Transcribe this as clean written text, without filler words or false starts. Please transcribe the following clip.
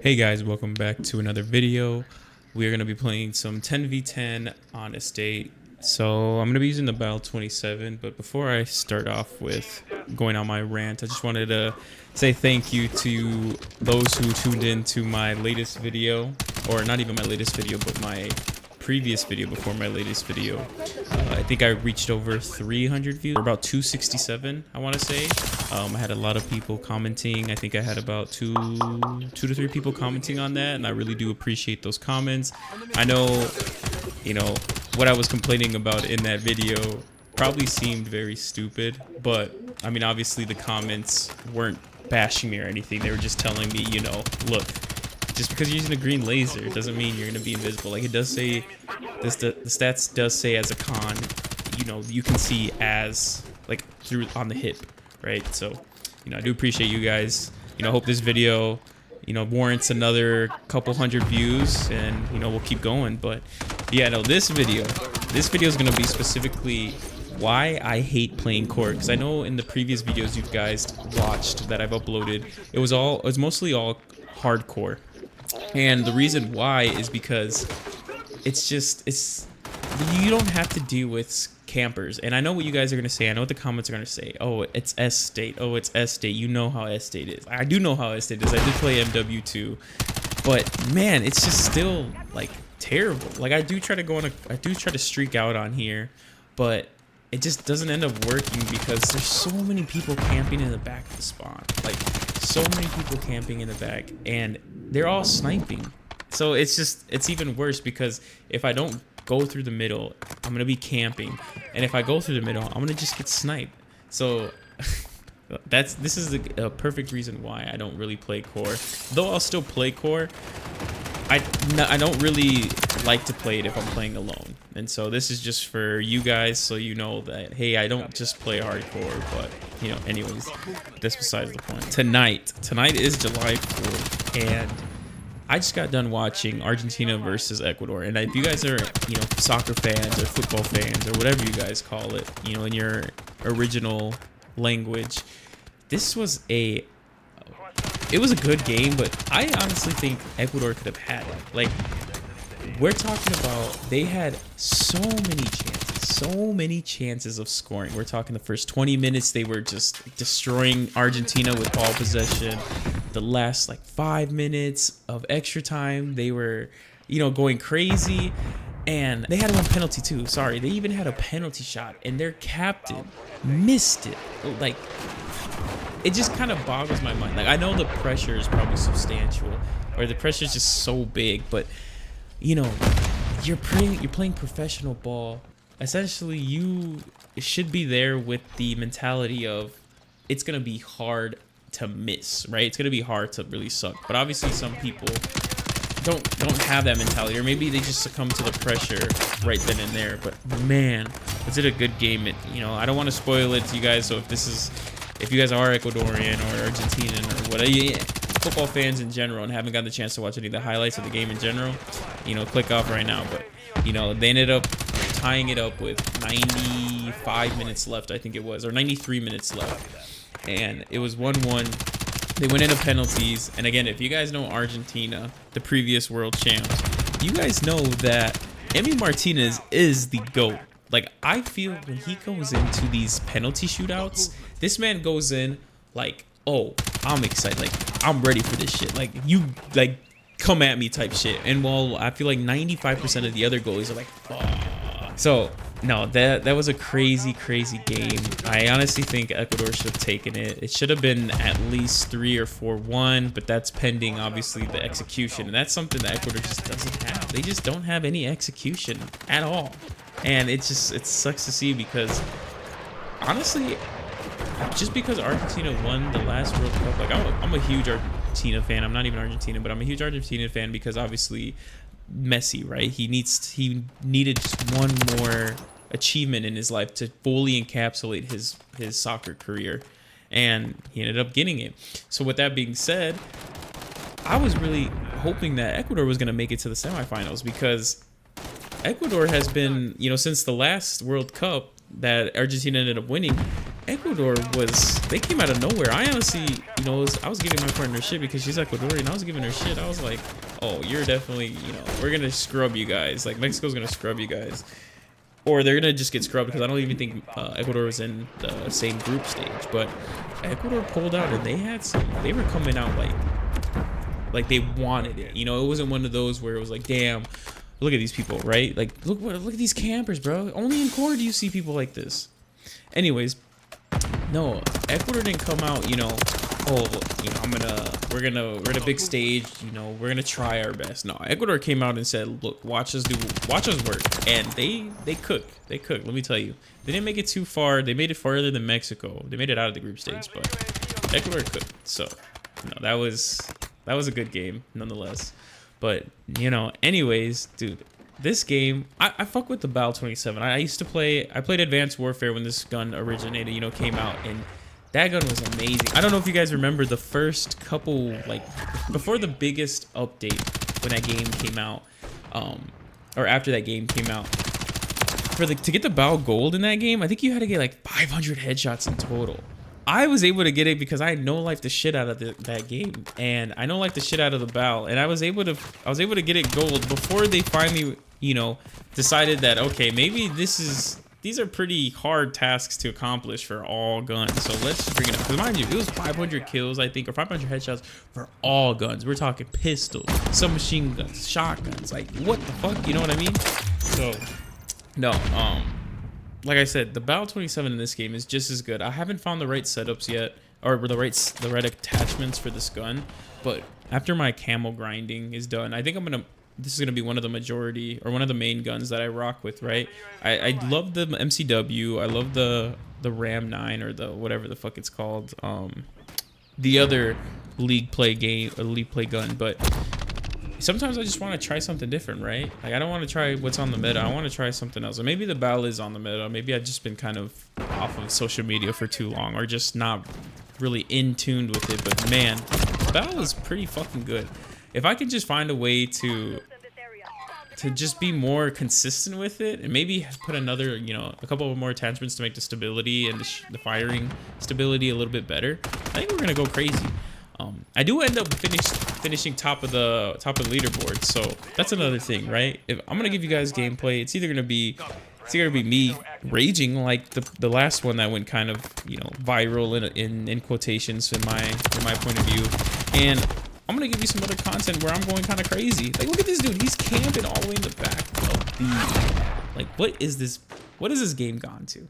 Hey guys, welcome back to another video. We are going to be playing some 10v10 on estate. So I'm going to be using the Battle 27, but before I start off with going on my rant, I just wanted to say thank you to those who tuned in to my latest video, or not even my latest video, but my previous video before my latest video. I think I reached over 300 views, or about 267, I want to say. I had a lot of people commenting. I think I had about two to three people commenting on that, and I really do appreciate those comments. I know, what I was complaining about in that video probably seemed very stupid, but I mean, obviously the comments weren't bashing me or anything. They were just telling me, look, just because you're using a green laser doesn't mean you're gonna be invisible. Like, it does say this, the stats does say as a con, you can see as like through on the hip, right? So I do appreciate you guys. Hope this video warrants another couple hundred views, and we'll keep going. But yeah, no, this video is gonna be specifically why I hate playing core, because I know in the previous videos you guys watched that I've uploaded, it was mostly all hardcore. And the reason why is because you don't have to deal with campers. And I know what you guys are going to say. I know what the comments are going to say. Oh, it's S state. Oh, it's S state. You know how S state is. I do know how S state is. I did play MW3. But man, it's just still like terrible. Like, I do try to streak out on here, but it just doesn't end up working because there's so many people camping in the back of the spawn. Like, so many people camping in the back, and they're all sniping. So it's even worse, because if I don't go through the middle, I'm gonna be camping, and if I go through the middle, I'm gonna just get sniped. So this is a perfect reason why I don't really play core. Though I'll still play core, I don't really like to play it if I'm playing alone. And so this is just for you guys, so you know that, hey, I don't just play hardcore. But anyways, that's besides the point. Tonight is July 4th, and I just got done watching Argentina versus Ecuador. And if you guys are soccer fans or football fans or whatever you guys call it, in your original language, this was a good game, but I honestly think Ecuador could have had it. Like, we're talking about, they had so many chances of scoring. We're talking the first 20 minutes, they were just destroying Argentina with ball possession. The last like 5 minutes of extra time, they were, going crazy. And they had one penalty too. Sorry, they even had a penalty shot, and their captain missed it. Like, it just kind of boggles my mind. Like, I know the pressure is probably substantial, or the pressure is just so big, but you're playing professional ball. Essentially, you should be there with the mentality of it's gonna be hard to miss, right? It's gonna be hard to really suck. But obviously, some people don't have that mentality, or maybe they just succumb to the pressure right then and there. But man, was it a good game? I don't want to spoil it to you guys. So if you guys are Ecuadorian or Argentinian or whatever, football fans in general, and haven't gotten the chance to watch any of the highlights of the game in general, click off right now. But they ended up tying it up with 95 minutes left, I think it was, or 93 minutes left, and it was 1-1. They went into penalties. And again, if you guys know Argentina, the previous world champs, you guys know that Emi Martinez is the GOAT. Like, I feel when he goes into these penalty shootouts, this man goes in like, oh, I'm excited, like, I'm ready for this shit, like, you, like, come at me type shit. And while I feel like 95% of the other goalies are like, fuck. So no, that was a crazy game. I honestly think Ecuador should have taken it. It should have been at least 3 or 4-1, but that's pending obviously the execution, and that's something that Ecuador just doesn't have. They just don't have any execution at all, and it sucks to see, because honestly, just because Argentina won the last World Cup, like, I'm a huge Argentina fan. I'm not even Argentina, but I'm a huge Argentina fan because obviously Messi, right? He needed just one more achievement in his life to fully encapsulate his soccer career, and he ended up getting it. So with that being said, I was really hoping that Ecuador was going to make it to the semifinals, because Ecuador has been, since the last World Cup that Argentina ended up winning, Ecuador they came out of nowhere. I honestly, you know, I was giving my partner shit because she's Ecuadorian. I was giving her shit. I was like, oh, you're definitely, you know, we're gonna scrub you guys. Like Mexico's gonna scrub you guys, or they're gonna just get scrubbed because I don't even think Ecuador was in the same group stage. But Ecuador pulled out and they were coming out like they wanted it. You know, it wasn't one of those where it was like, damn, look at these people, right? Like look at these campers, bro. Only in core do you see people like this. Anyways, no, Ecuador didn't come out, you know, oh, you know, we're at a big stage, you know, we're gonna try our best. No, Ecuador came out and said, look, watch us work. And they cooked. Let me tell you, they didn't make it too far. They made it farther than Mexico. They made it out of the group stage, but Ecuador cooked. So, you know, that was a good game nonetheless. But, you know, anyways, dude, this game, I fuck with the BAL 27. I played Advanced Warfare when this gun originated, you know, came out, and that gun was amazing. I don't know if you guys remember the first couple, like, before the biggest update when that game came out, or after that game came out, to get the BAL Gold in that game, I think you had to get like 500 headshots in total. I was able to get it because I no-life the shit out of that game, and I no-life the shit out of the BAL, and I was able to get it gold before they finally, you know, decided that, okay, maybe these are pretty hard tasks to accomplish for all guns, so let's just bring it up. Because mind you, it was 500 kills, I think, or 500 headshots for all guns. We're talking pistols, submachine guns, shotguns, like what the fuck, you know what I mean? So no, like I said, the BAL 27 in this game is just as good. I haven't found the right setups yet, or the right attachments for this gun, but after my camel grinding is done, I think this is gonna be one of the majority, or one of the main guns that I rock with, right? I love the MCW, I love the Ram 9, or the whatever the fuck it's called, the other league play gun, but sometimes I just want to try something different, right? Like I don't want to try what's on the meta. I want to try something else. Or maybe the BAL is on the meta. Maybe I've just been kind of off of social media for too long, or just not really in tune with it. But man, BAL is pretty fucking good. If I could just find a way to just be more consistent with it, and maybe put another, you know, a couple of more attachments to make the stability and the firing stability a little bit better, I think we're gonna go crazy. I do end up finishing top of the leaderboard, so that's another thing, right? If I'm gonna give you guys gameplay, it's either gonna be me raging like the last one that went kind of, you know, viral in quotations in my point of view, and I'm gonna give you some other content where I'm going kind of crazy. Like, look at this dude, he's camping all the way in the back of the, like, what is this game gone to?